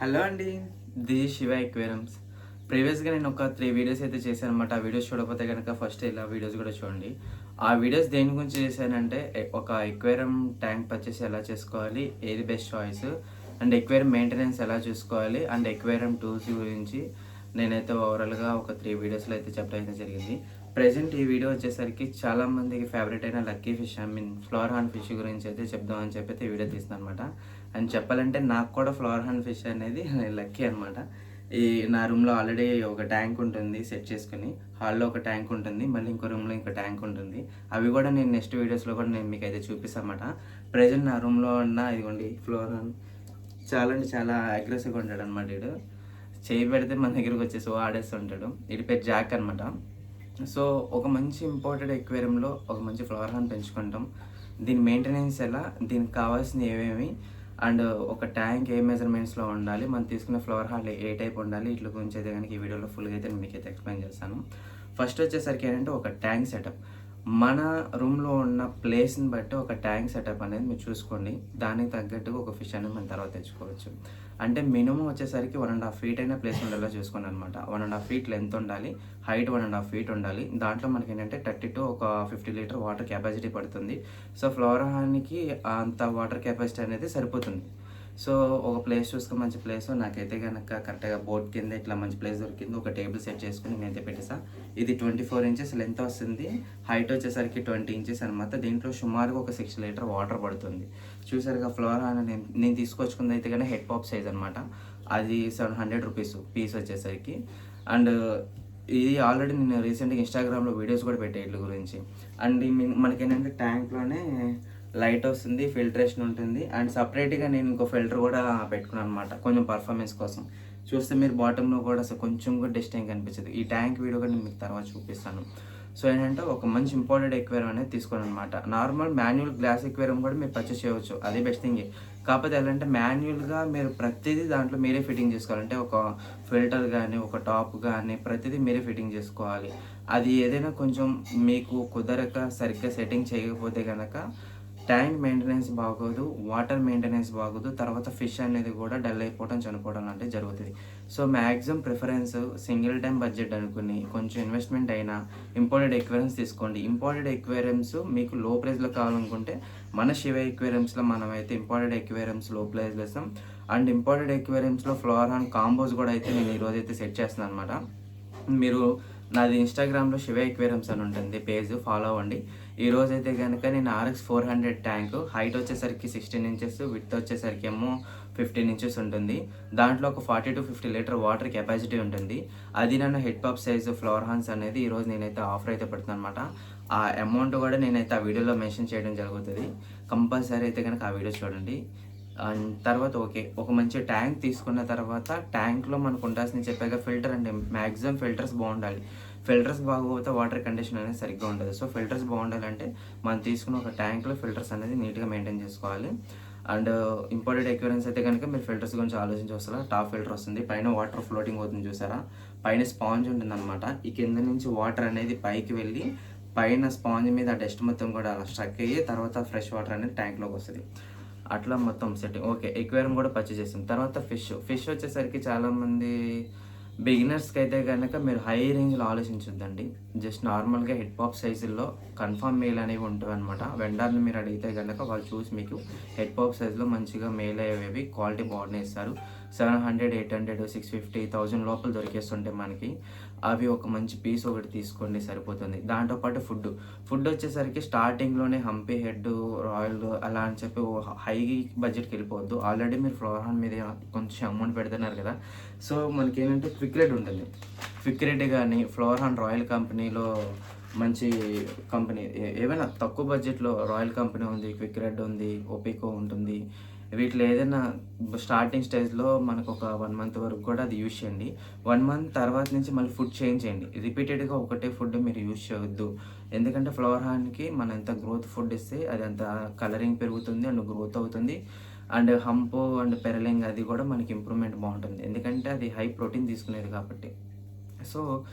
Hello అండి. This Shiva ఎక్వేరమ్స్. ప్రీవియస్‌గా నేను ఒక 3 వీడియోస్ అయితే చేశాననమాట. ఆ వీడియోస్ చూడకపోతే గనక ఫస్ట్ ఇలా వీడియోస్ కూడా చూడండి. ఆ వీడియోస్ దేని గురించి చేశానంటే ఒక ఎక్వేరియం ట్యాంక్ పర్చేస్ ఎలా చేసుకోవాలి, ఏది best choice and aquarium maintenance ఎలా చూసుకోవాలి అండ్ ఎక్వేరియం టూల్స్ గురించి నేనైతే ఓవరాల్‌గా ఒక 3 వీడియోస్‌లో అయితే చెప్పడం అయితే జరిగింది. ప్రెజెంట్ ఈ వీడియో వచ్చేసరికి చాలామందికి ఫేవరెట్ అయిన lucky fish flower horn fish గురించి అయితే చెప్దామని చెప్పి అయితే ఈ వీడియో తీస్తున్నాననమాట. అండ్ చెప్పాలంటే నాకు కూడా ఫ్లవర్ హార్న్ ఫిష్ అనేది లక్కీ అనమాట. ఈ నా రూమ్‌లో ఆల్రెడీ ఒక ట్యాంక్ ఉంటుంది సెట్ చేసుకొని. హాల్‌లో ఒక ట్యాంక్ ఉంటుంది. మళ్ళీ ఇంకో రూమ్‌లో ఇంకో ట్యాంక్ ఉంటుంది. అవి కూడా నేను నెక్స్ట్ వీడియోస్‌లో కూడా నేను మీకైతే చూపిస్తానమాట. ప్రెజెంట్ నా రూమ్‌లో ఉన్న ఇదిగోండి ఫ్లవర్ హార్న్ చాలా అంటే చాలా అగ్రెసివ్‌గా ఉంటాడనమాట ఈడు. చేయి పెడితే మన దగ్గరికి వచ్చేసి ఆడేస్తుంటాడు. ఈడి పేరు జాక్ అనమాట. సో ఒక మంచి ఇంపోర్టెడ్ ఎక్వేరియంలో ఒక మంచి ఫ్లవర్ హార్న్ పెంచుకుంటాం. దీని మెయింటెనెన్స్ ఎలా, దీనికి కావాల్సినవి ఏమేమి అండ్ ఒక ట్యాంక్ ఏ మెజర్మెంట్స్లో ఉండాలి, మనం తీసుకునే ఫ్లవర్ హార్న్ ఏ టైప్ ఉండాలి, వీటి గురించి అయితే కనుక ఈ వీడియోలో ఫుల్గా అయితే నేను మీకైతే ఎక్స్ప్లెయిన్ చేస్తాను. ఫస్ట్ వచ్చేసరికి ఏంటంటే ఒక ట్యాంక్ సెటప్. మన రూమ్లో ఉన్న ప్లేస్ని బట్టి ఒక ట్యాంక్ సెటప్ అనేది మీరు చూసుకోండి. దానికి తగ్గట్టుగా ఒక ఫిష్ అనేది మనం తర్వాత తెచ్చుకోవచ్చు. అంటే మినిమం వచ్చేసరికి 1.5 ఫీట్ అయినా ప్లేస్ ఉండేలా చూసుకోండి అనమాట. 1.5 ఫీట్ లెంత్ ఉండాలి, హైట్ 1.5 ఫీట్ ఉండాలి. దాంట్లో మనకి ఏంటంటే 30 to ఒక 50 లీటర్ వాటర్ కెపాసిటీ పడుతుంది. సో ఫ్లవర్ హార్న్‌కి అంత వాటర్ కెపాసిటీ అనేది సరిపోతుంది. సో ఒక ప్లేస్ చూసుకొని మంచి ప్లేస్ నాకైతే కనుక కరెక్ట్గా బోట్ కింద ఇట్లా మంచి ప్లేస్ దొరికింది. ఒక టేబుల్ సెట్ చేసుకుని నేనైతే పెట్టేసా. ఇది 24 ఇంచెస్ లెంత్ వస్తుంది. హైట్ వచ్చేసరికి 20 ఇంచెస్ అనమాట. దీంట్లో సుమారుగా ఒక 6 లీటర్ వాటర్ పడుతుంది. చూసారుగా ఫ్లవర్ హార్న్ నేను తీసుకొచ్చుకుంది అయితే కానీ హెడ్ పాప్ సైజ్ అనమాట. అది 700 రూపీస్ పీస్ వచ్చేసరికి. అండ్ ఇది ఆల్రెడీ నేను రీసెంట్గా ఇన్స్టాగ్రామ్లో వీడియోస్ కూడా పెట్టే వీటి గురించి. అండ్ మనకేంటంటే ట్యాంక్లోనే లైట్ వస్తుంది, ఫిల్టరేషన్ ఉంటుంది అండ్ సపరేట్గా నేను ఇంకో ఫిల్టర్ కూడా పెట్టుకున్నాను అనమాట కొంచెం పర్ఫార్మెన్స్ కోసం. చూస్తే మీరు బాటంలో కూడా అసలు కొంచెం కూడా డస్ట్ ఏం కనిపించదు. ఈ ట్యాంక్ వీడియో కూడా నేను మీకు తర్వాత చూపిస్తాను. సో ఏంటంటే ఒక మంచి ఇంపార్టెంట్ ఎక్వేరియం అనేది తీసుకోండి అనమాట. నార్మల్ మాన్యువల్ గ్లాస్ ఎక్వేరియం కూడా మీరు పర్చేస్ చేయవచ్చు, అదే బెస్ట్ థింగ్. కాకపోతే ఎలా అంటే మాన్యువల్గా మీరు ప్రతిదీ దాంట్లో మీరే ఫిట్టింగ్ చేసుకోవాలంటే ఒక ఫిల్టర్ కానీ ఒక టాప్ కానీ ప్రతిదీ మీరే ఫిట్టింగ్ చేసుకోవాలి. అది ఏదైనా కొంచెం మీకు కుదరక సరిగ్గా సెట్టింగ్ చేయకపోతే కనుక ట్యాంక్ మెయింటెనెన్స్ బాగోదు, వాటర్ మెయింటెనెన్స్ బాగోదు, తర్వాత ఫిష్ అనేది కూడా డల్ అయిపోవడం, చనిపోవడం లాంటివి జరుగుతుంది. So maximum preference single time budget అనుకుని కొంచెం ఇన్వెస్ట్మెంట్ అయినా ఇంపోర్టెడ్ ఎక్వేరియమ్స్ తీసుకోండి. ఇంపోర్టెడ్ ఎక్వేరియమ్స్ మీకు లో ప్రైస్లో కావాలనుకుంటే మన శివ ఎక్వేరియమ్స్లో మనమైతే ఇంపోర్టెడ్ ఎక్వేరియమ్స్ లో ప్రైస్లో ఇస్తాం. అండ్ ఇంపోర్టెడ్ ఎక్వేరియమ్స్లో ఫ్లవర్ హార్న్ కాంబోస్ కూడా అయితే నేను ఈరోజు అయితే సెట్ చేస్తున్నాను అనమాట. మీరు నాది ఇన్స్టాగ్రామ్లో శివ ఎక్వేరియమ్స్ అని ఉంటుంది పేజ్, ఫాలో అవ్వండి. ఈరోజు అయితే కనుక నేను RX 400 ట్యాంక్ హైట్ వచ్చేసరికి 16 ఇంచెస్, విడ్త్ వచ్చేసరికి ఏమో 15 ఇంచెస్ ఉంటుంది. దాంట్లో ఒక 40 to 50 లీటర్ వాటర్ కెపాసిటీ ఉంటుంది. అది నన్ను head pop size flower horns అనేది ఈరోజు నేనైతే ఆఫర్ అయితే పెడుతున్నాను అనమాట. ఆ అమౌంట్ కూడా నేనైతే ఆ వీడియోలో మెన్షన్ చేయడం జరుగుతుంది. కంపల్సరీ అయితే కనుక ఆ వీడియో చూడండి. అండ్ తర్వాత ఒక మంచి ట్యాంక్ తీసుకున్న తర్వాత ట్యాంక్లో మనకు ఉండాల్సింది చెప్పాక ఫిల్టర్ అంటే మ్యాక్సిమం ఫిల్టర్స్ బాగుండాలి. ఫిల్టర్స్ బాగోకపోతే వాటర్ కండిషన్ అనేది సరిగ్గా ఉంటుంది. సో ఫిల్టర్స్ బాగుండాలంటే మనం తీసుకున్న ఒక ట్యాంక్లో ఫిల్టర్స్ అనేది నీట్గా మెయింటైన్ చేసుకోవాలి. అండ్ ఇంపోర్టెడ్ ఎక్వేరియన్స్ అయితే కనుక మీరు ఫిల్టర్స్ గురించి ఆలోచించి వస్తారా, టాప్ ఫిల్టర్ వస్తుంది, పైన వాటర్ ఫ్లోటింగ్ అవుతుంది చూసారా, పైన స్పాంజ్ ఉంటుంది అనమాట. ఈ కింద నుంచి వాటర్ అనేది పైకి వెళ్ళి పైన స్పాంజ్ మీద ఆ డస్ట్ మొత్తం కూడా అలా స్ట్రక్ అయ్యి తర్వాత ఫ్రెష్ వాటర్ అనేది ట్యాంక్లోకి వస్తుంది. అట్లా మొత్తం సెట్టింగ్ ఎక్వేరియం కూడా పర్చేస్ చేసాం. తర్వాత ఫిష్ వచ్చేసరికి చాలామంది బిగినర్స్కి అయితే కనుక మీరు హై రేంజ్లో ఆలోచించొద్దండి. జస్ట్ నార్మల్గా హెడ్ పాప్ సైజుల్లో కన్ఫర్మ్ మేల్ అనేవి ఉంటాయి అనమాట. వెండర్ని మీరు అడిగితే కనుక వాళ్ళు చూసి మీకు హెడ్ పాప్ సైజులో మంచిగా మేల్ అయ్యేవి క్వాలిటీ బాగానే ఇస్తారు. 700, 800, 650, 1000 లోపల దొరికేస్తుంటాయి మనకి. అవి ఒక మంచి పీస్ ఒకటి తీసుకోండి సరిపోతుంది. దాంతోపాటు ఫుడ్ వచ్చేసరికి స్టార్టింగ్లోనే హంపీ హెడ్, రాయల్ అలా అని చెప్పి హై బడ్జెట్కి వెళ్ళిపోవద్దు. ఆల్రెడీ మీరు ఫ్లవర్ హార్న్ మీద కొంచెం అమౌంట్ పెడుతున్నారు కదా. సో మనకి ఏంటంటే క్విక్ రెడ్ ఉంటుంది. క్విక్ రెడ్ కానీ ఫ్లవర్ హార్న్ రాయల్ కంపెనీలో మంచి కంపెనీ ఏమైనా తక్కువ బడ్జెట్లో రాయల్ కంపెనీ ఉంది, క్విక్ రెడ్ ఉంది, ఓపికో ఉంటుంది. వీటిలో ఏదైనా స్టార్టింగ్ స్టేజ్లో మనకు ఒక 1 మంత్ వరకు కూడా అది యూజ్ చేయండి. 1 మంత్ తర్వాత నుంచి మళ్ళీ ఫుడ్ చేంజ్ చేయండి. రిపీటెడ్గా ఒకటే ఫుడ్ మీరు యూజ్ చేయవద్దు. ఎందుకంటే ఫ్లవర్ హార్న్కి మనం ఎంత గ్రోత్ ఫుడ్ ఇస్తే అది అంత కలరింగ్ పెరుగుతుంది అండ్ గ్రోత్ అవుతుంది. అండ్ హంపు అండ్ పెరలింగ్ అది కూడా మనకి ఇంప్రూవ్మెంట్ బాగుంటుంది. ఎందుకంటే అది హై ప్రోటీన్ తీసుకునేది కాబట్టి. సో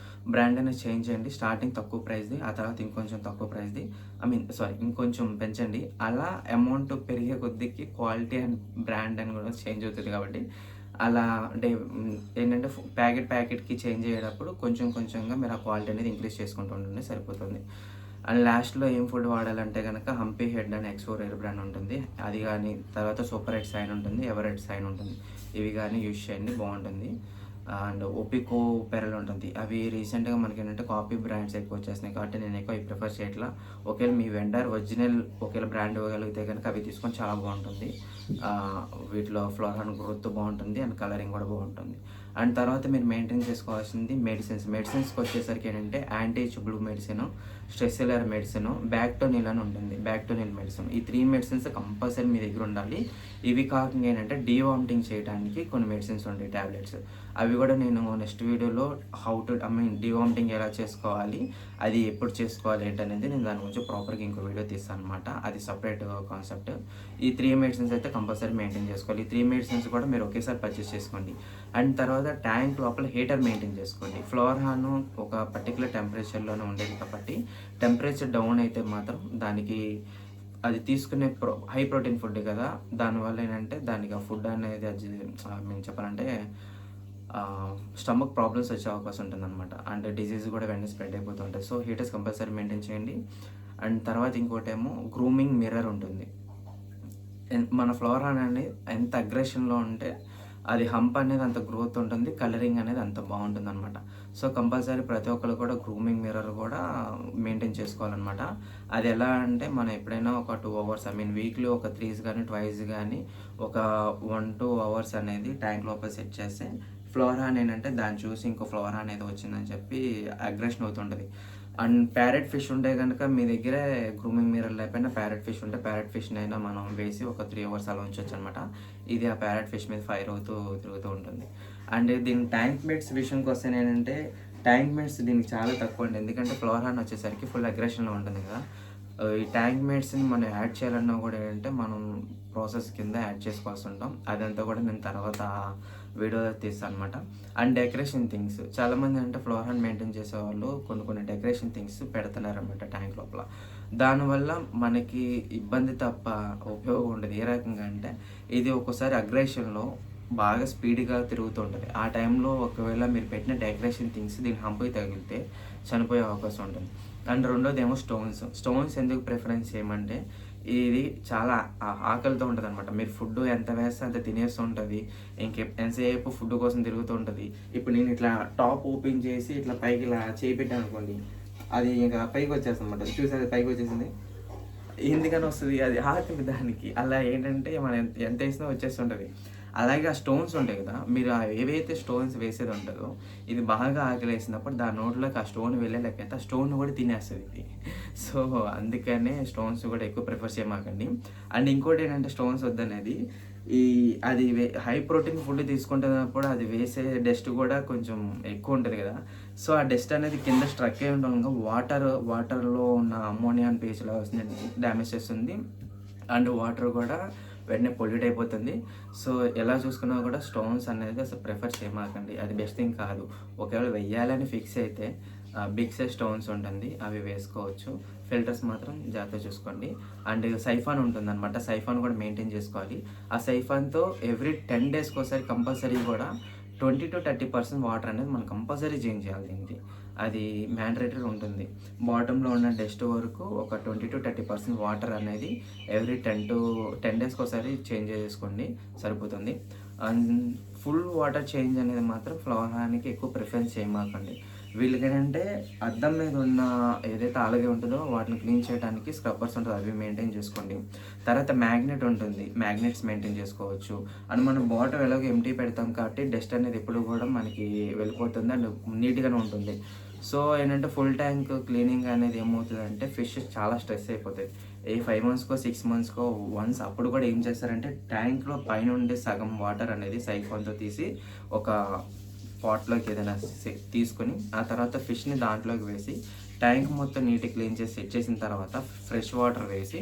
బ్రాండ్ అనేది చేంజ్ చేయండి. స్టార్టింగ్ తక్కువ ప్రైస్ది, ఆ తర్వాత ఇంకొంచెం తక్కువ ప్రైస్ది, ఇంకొంచెం పెంచండి. అలా అమౌంట్ పెరిగే కొద్దికి క్వాలిటీ అండ్ బ్రాండ్ అని కూడా చేంజ్ అవుతుంది కాబట్టి అలా అంటే ఏంటంటే ప్యాకెట్కి చేంజ్ అయ్యేటప్పుడు కొంచెం కొంచెంగా మీరు ఆ క్వాలిటీ అనేది ఇంక్రీజ్ చేసుకుంటూ ఉండండి, సరిపోతుంది. అండ్ లాస్ట్‌లో ఏం ఫుడ్ వాడాలంటే గనక హంపీ హెడ్ అని ఎక్స్‌పో రేర్ బ్రాండ్ ఉంటుంది. అది గానీ, తర్వాత సూపర్ ఎట్స్ సైన్ ఉంటుంది, ఎవర్ ఎట్స్ సైన్ ఉంటుంది. ఇవి గానీ యూజ్ చేయండి, బావుంటుంది. అండ్ ఓపికో పెరల్ ఉంటుంది. అవి రీసెంట్‌గా మనకేంటంటే కాపీ బ్రాండ్స్ ఎక్కువ వచ్చేస్తున్నాయి కాబట్టి నేను ఎక్కువ ఇవి ప్రిఫర్ చేయట్లా. ఒకవేళ మీ వెండర్ ఒరిజినల్ ఒకవేళ బ్రాండ్ ఇవ్వగలిగితే గనక అవి తీసుకొని చాలా బావుంటుంది. వీటిలో ఫ్లోరాన్ గ్రోత్ బావుంటుంది అండ్ కలరింగ్ కూడా బావుంటుంది. అండ్ తర్వాత మీరు మెయింటైన్ చేసుకోవాల్సింది మెడిసిన్స్‌కి వచ్చేసరికి ఏంటంటే యాంటీ చిగుళ్ళు మెడిసిను, స్ట్రెస్ రిలీవర్ మెడిసిను, బ్యాక్టోనిల్ అని ఉంటుంది. బ్యాక్టోనిల్ మెడిసిన్. ఈ 3 మెడిసిన్స్ కంపల్సరీ మీ దగ్గర ఉండాలి. ఇవి కాకుండా ఏంటంటే డీవామిటింగ్ చేయడానికి కొన్ని మెడిసిన్స్ ఉంటాయి, టాబ్లెట్స్. అవి కూడా నేను నెక్స్ట్ వీడియోలో డీవామిటింగ్ ఎలా చేసుకోవాలి, అది ఎప్పుడు చేసుకోవాలి ఏంటనేది నేను దాని గురించి ప్రాపర్‌గా ఇంకో వీడియో తీస్తాను అనమాట. అది సపరేట్ కాన్సెప్ట్. ఈ 3 మెడిసిన్స్ అయితే కంపల్సరీ మెయింటైన్ చేసుకోవాలి. ఈ 3 మెడిసిన్స్ కూడా మీరు ఒకేసారి పర్చేస్ చేసుకోండి. అండ్ తర్వాత ట్యాంక్ లోపల హీటర్ మెయింటైన్ చేసుకోండి. ఫ్లోరాన్ ఒక పర్టికులర్ టెంపరేచర్‌లోనే ఉండేది కాబట్టి టెంపరేచర్ డౌన్ అయితే మాత్రం దానికి అది తీసుకునే హై ప్రోటీన్ ఫుడ్ కదా, దానివల్ల ఏంటంటే దానికి ఆ ఫుడ్ అనేది చెప్పాలంటే స్టమక్ ప్రాబ్లమ్స్ వచ్చే అవకాశం ఉంటుందన్నమాట. అంటే డిసీజ్ కూడా వెంటనే స్ప్రెడ్ అయిపోతూ ఉంటాయి. సో హీటర్స్ కంపల్సరీ మెయింటైన్ చేయండి. అండ్ తర్వాత ఇంకోటేమో గ్రూమింగ్ మిర్రర్ ఉంటుంది. మన ఫ్లోరాన్ అనేది ఎంత అగ్రెషన్‌లో ఉంటే అది హంప్ అనేది అంత గ్రోత్ ఉంటుంది, కలరింగ్ అనేది అంత బాగుంటుందన్నమాట. సో కంపల్సరీ ప్రతి ఒక్కరు కూడా గ్రూమింగ్ మిర్రర్ కూడా మెయింటైన్ చేసుకోవాలన్నమాట. అది ఎలా అంటే మనం ఎప్పుడైనా ఒక 2 అవర్స్ వీక్లీ ఒక 3 కానీ ట్వైస్ కానీ ఒక 1-2 అవర్స్ అనేది ట్యాంక్ లోపల సెట్ చేస్తే ఫ్లోరాన్ ఏంటంటే దాన్ని చూసి ఇంకో ఫ్లోరా అనేది వచ్చిందని చెప్పి అగ్రెషన్ అవుతుంటుంది. అండ్ ప్యారెట్ ఫిష్ ఉంటే కనుక మీ దగ్గర గ్రూమింగ్ మిర్రర్ లేకపోయినా ప్యారెట్ ఫిష్ ఉంటే ప్యారెట్ ఫిష్ని అయినా మనం వేసి ఒక 3 అవర్స్ అలా ఉంచొచ్చు అనమాట. ఇది ఆ ప్యారెట్ ఫిష్ మీద ఫైర్ అవుతూ తిరుగుతూ ఉంటుంది. అండ్ దీని ట్యాంక్ మేట్స్ విషయంకి వస్తే ఏంటంటే ట్యాంక్ మేట్స్ దీనికి చాలా తక్కువ అండి. ఎందుకంటే ఫ్లోరాన్ వచ్చేసరికి ఫుల్ అగ్రెషన్లో ఉంటుంది కదా. ఈ ట్యాంక్ మేట్స్ని మనం యాడ్ చేయాలన్నా కూడా ఏంటంటే మనం ప్రాసెస్ కింద యాడ్ చేసుకోవాల్సి ఉంటాం. అదంతా కూడా నేను తర్వాత వీడియోలో తీస్తాను అనమాట. అండ్ డెకరేషన్ థింగ్స్ చాలామంది అంటే ఫ్లోరాన్ మెయింటైన్ చేసేవాళ్ళు కొన్ని డెకరేషన్ థింగ్స్ పెడుతున్నారనమాట ట్యాంక్ లోపల. దానివల్ల మనకి ఇబ్బంది తప్ప ఉపయోగం ఉండదు. ఏ రకంగా అంటే ఇది ఒక్కోసారి అగ్రెషన్లో బాగా స్పీడ్గా తిరుగుతూ ఉంటుంది. ఆ టైంలో ఒకవేళ మీరు పెట్టిన డెకరేషన్ థింగ్స్ దీని హంపుకి తగిలితే చనిపోయే అవకాశం ఉంటుంది. అండ్ రెండోదేమో స్టోన్స్ ఎందుకు ప్రిఫరెన్స్ చేయమంటే ఇది చాలా ఆకలితో ఉంటుంది అనమాట. మీరు ఫుడ్ ఎంత వేస్తే అంత తినేస్తూ ఉంటుంది. ఎంతసేపు ఫుడ్ కోసం తిరుగుతూ ఉంటుంది. ఇప్పుడు నేను ఇట్లా టాప్ ఓపెన్ చేసి ఇట్లా పైకి ఇలా చేయి పెట్టాను అనుకోండి, అది ఇంకా పైకి వచ్చేస్తుంది అనమాట. చూసేది పైకి వచ్చేసింది. ఎందుకని వస్తుంది, అది ఆకలి దానికి. అలా ఏంటంటే మనం ఎంత వేసినా వచ్చేస్తుంటుంది. అలాగే ఆ స్టోన్స్ ఉంటాయి కదా, మీరు ఏవైతే స్టోన్స్ వేసేది ఉంటుందో ఇది బాగా ఆకలేసినప్పుడు దాని నోట్లోకి ఆ స్టోన్ వెళ్ళలేకైతే ఆ స్టోన్ కూడా తినేస్తుంది ఇది. సో అందుకనే స్టోన్స్ కూడా ఎక్కువ ప్రిఫర్ చేయమాకండి. అండ్ ఇంకోటి ఏంటంటే స్టోన్స్ వద్దనేది అది హై ప్రోటీన్ ఫుడ్ తీసుకుంటున్నప్పుడు అది వేసే డస్ట్ కూడా కొంచెం ఎక్కువ ఉంటుంది కదా. సో ఆ డస్ట్ అనేది కింద స్ట్రక్ అయి ఉండడం వాటర్లో ఉన్న అమ్మోనియా పేస్ట్లా వస్తుంది, డ్యామేజ్ చేస్తుంది. అండ్ వాటర్ కూడా వెంటనే పొల్యూట్ అయిపోతుంది. సో ఎలా చూసుకున్నా కూడా స్టోన్స్ అనేది అసలు ప్రిఫర్ చేయమాకండి, అది బెస్ట్ థింగ్ కాదు. ఒకవేళ వెయ్యాలని ఫిక్స్ అయితే బిగ్ సైజ్ స్టోన్స్ ఉంటుంది, అవి వేసుకోవచ్చు. ఫిల్టర్స్ మాత్రం జాగ్రత్తగా చూసుకోండి. అండ్ సైఫాన్ ఉంటుందన్నమాట, సైఫాన్ కూడా మెయింటైన్ చేసుకోవాలి. ఆ సైఫాన్తో ఎవ్రీ 10 డేస్కి ఒకసారి కంపల్సరీ కూడా 20-30% వాటర్ అనేది మనం కంపల్సరీ చేంజ్ చేయాలి దీనికి. అది మ్యాండేటరీ ఉంటుంది. బాటంలో ఉన్న డస్ట్ వరకు ఒక 20-30% వాటర్ అనేది ఎవ్రీ 10 డేస్కి ఒకసారి చేంజ్ చేసుకోండి, సరిపోతుంది. అండ్ ఫుల్ వాటర్ చేంజ్ అనేది మాత్రం ఫ్లోరాన్కి ఎక్కువ ప్రిఫరెన్స్ చేయమాకండి. వీళ్ళకి ఏంటంటే అద్దం మీద ఉన్న ఏదైతే అలాగే ఉంటుందో వాటిని క్లీన్ చేయడానికి స్క్రబ్బర్స్ ఉంటుంది, అవి మెయింటైన్ చేసుకోండి. తర్వాత మ్యాగ్నెట్ ఉంటుంది, మ్యాగ్నెట్స్ మెయింటైన్ చేసుకోవచ్చు. అండ్ మనం బాటమ్ ఎలాగో ఎంటీ పెడతాం కాబట్టి డస్ట్ అనేది ఎప్పుడు కూడా మనకి వెళ్ళిపోతుంది అండ్ నీట్గానే ఉంటుంది. సో ఏంటంటే ఫుల్ ట్యాంక్ క్లీనింగ్ అనేది ఏమవుతుందంటే ఫిష్ చాలా స్ట్రెస్ అయిపోతాయి. 5 మంత్స్కో 6 మంత్స్కో వన్స్. అప్పుడు కూడా ఏం చేస్తారంటే ట్యాంక్లో పైన ఉండే సగం వాటర్ అనేది సైఫాన్తో తీసి ఒక పాట్లోకి ఏదైనా తీసుకొని ఆ తర్వాత ఫిష్ని దాంట్లోకి వేసి ట్యాంక్ మొత్తం నీట్గా క్లీన్ చేసి సెట్ చేసిన తర్వాత ఫ్రెష్ వాటర్ వేసి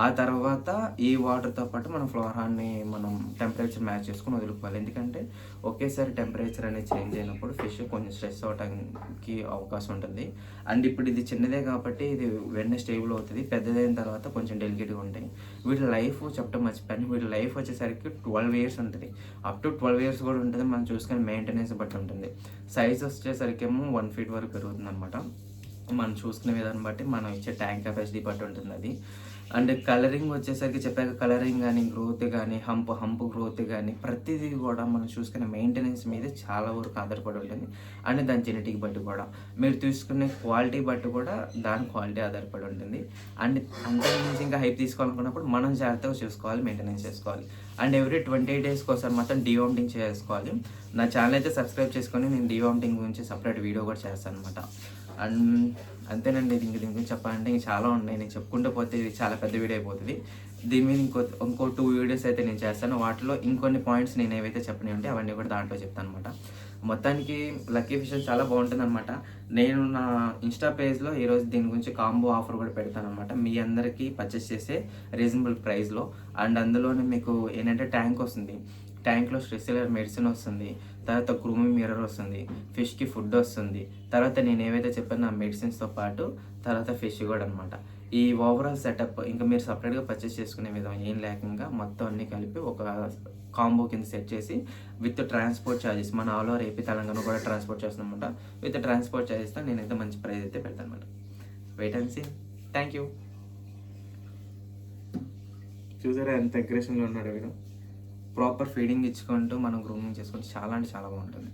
ఆ తర్వాత ఈ వాటర్తో పాటు మనం ఫ్లోరాన్ని మనం టెంపరేచర్ మ్యాచ్ చేసుకొని వదులుకోవాలి. ఎందుకంటే ఒకేసారి టెంపరేచర్ అనేది చేంజ్ అయినప్పుడు ఫిష్ కొంచెం స్ట్రెస్ అవ్వడానికి అవకాశం ఉంటుంది. అండ్ ఇప్పుడు ఇది చిన్నదే కాబట్టి ఇది వెంటనే స్టేబుల్ అవుతుంది. పెద్దదైన తర్వాత కొంచెం డెలికేట్గా ఉంటాయి. వీటి లైఫ్ చెప్పడం మర్చిపోయాను. వీటి లైఫ్ వచ్చేసరికి 12 ఇయర్స్ ఉంటుంది. అప్ టు 12 ఇయర్స్ కూడా ఉంటుంది. మనం చూసుకునే మెయింటెనెన్స్ బట్టి ఉంటుంది. సైజ్ వచ్చేసరికి ఏమో 1 feet వరకు పెరుగుతుంది అనమాట. మనం చూసుకునే విధానం బట్టి మనం ఇచ్చే ట్యాంక్ కెపాసిటీ బట్టి ఉంటుంది అది. అండ్ కలరింగ్ వచ్చేసరికి చెప్పాక కలరింగ్ కానీ, గ్రోత్ కానీ, హంప్ గ్రోత్ కానీ ప్రతిదీ కూడా మనం చూసుకునే మెయింటెనెన్స్ మీద చాలా వరకు ఆధారపడి ఉంటుంది. అండ్ దాని జెనెటిక్ బట్టి కూడా, మీరు తీసుకునే క్వాలిటీ బట్టి కూడా దాని క్వాలిటీ ఆధారపడి ఉంటుంది. అండ్ అంతకుమించి ఇంకా హైప్ తీసుకోవాలనుకున్నప్పుడు మనం జాగ్రత్తగా చూసుకోవాలి, మెయింటెనెన్స్ చేసుకోవాలి. అండ్ ఎవ్రీ 28 daysకి ఒకసారి మాత్రం డీవామిటింగ్ చేసుకోవాలి. నా ఛానల్ అయితే సబ్స్క్రైబ్ చేసుకొని నేను డీవామిటింగ్ గురించి సపరేట్ వీడియో కూడా చేస్తాను అనమాట. అండ్ అంతేనండి. దీని గురించి చెప్పాలంటే ఇంక చాలా ఉన్నాయి. నేను చెప్పుకుంటూ పోతే ఇది చాలా పెద్ద వీడియో అయిపోతుంది. దీని మీద ఇంకో 2 వీడియోస్ అయితే నేను చేస్తాను. వాటిలో ఇంకొన్ని పాయింట్స్ నేను ఏవైతే చెప్పని ఉంటే అవన్నీ కూడా దాంట్లో చెప్తాను అనమాట. మొత్తానికి లక్కీ ఫిష్ చాలా బాగుంటుంది అనమాట. నేను నా ఇన్స్టా పేజ్లో ఈరోజు దీని గురించి కాంబో ఆఫర్ కూడా పెడతాను అనమాట. మీ అందరికీ పర్చేస్ చేసే రీజనబుల్ ప్రైస్లో. అండ్ అందులోనే మీకు ఏంటంటే ట్యాంక్ వస్తుంది. ట్యాంక్లో స్ట్రెస్సిలర్ మెడిసిన్ వస్తుంది, తర్వాత గ్రూమింగ్ మిర్రర్ వస్తుంది, ఫిష్కి ఫుడ్ వస్తుంది, తర్వాత నేను ఏవైతే చెప్పాను ఆ మెడిసిన్స్తో పాటు తర్వాత ఫిష్ కూడా అనమాట. ఈ ఓవరాల్ సెటప్ ఇంకా మీరు సపరేట్గా పర్చేస్ చేసుకునే విధం ఏం లేకుండా మొత్తం అన్నీ కలిపి ఒక కాంబో కింద సెట్ చేసి విత్ ట్రాన్స్పోర్ట్ ఛార్జెస్ మన ఆల్ ఓవర్ ఏపీ తెలంగాణ కూడా ట్రాన్స్పోర్ట్ చేస్తున్నాం అనమాట. విత్ ట్రాన్స్పోర్ట్ ఛార్జెస్తో నేనైతే మంచి ప్రైస్ అయితే పెడతాను అనమాట. Wait and see. Thank you. చూసారా ఎంత అగ్రెషన్లో ఉన్నాడు వీడు. ప్రాపర్ ఫీడింగ్ ఇచ్చుకుంటూ మనం గ్రూమింగ్ చేసుకుంటే చాలా అంటే చాలా బాగుంటుంది.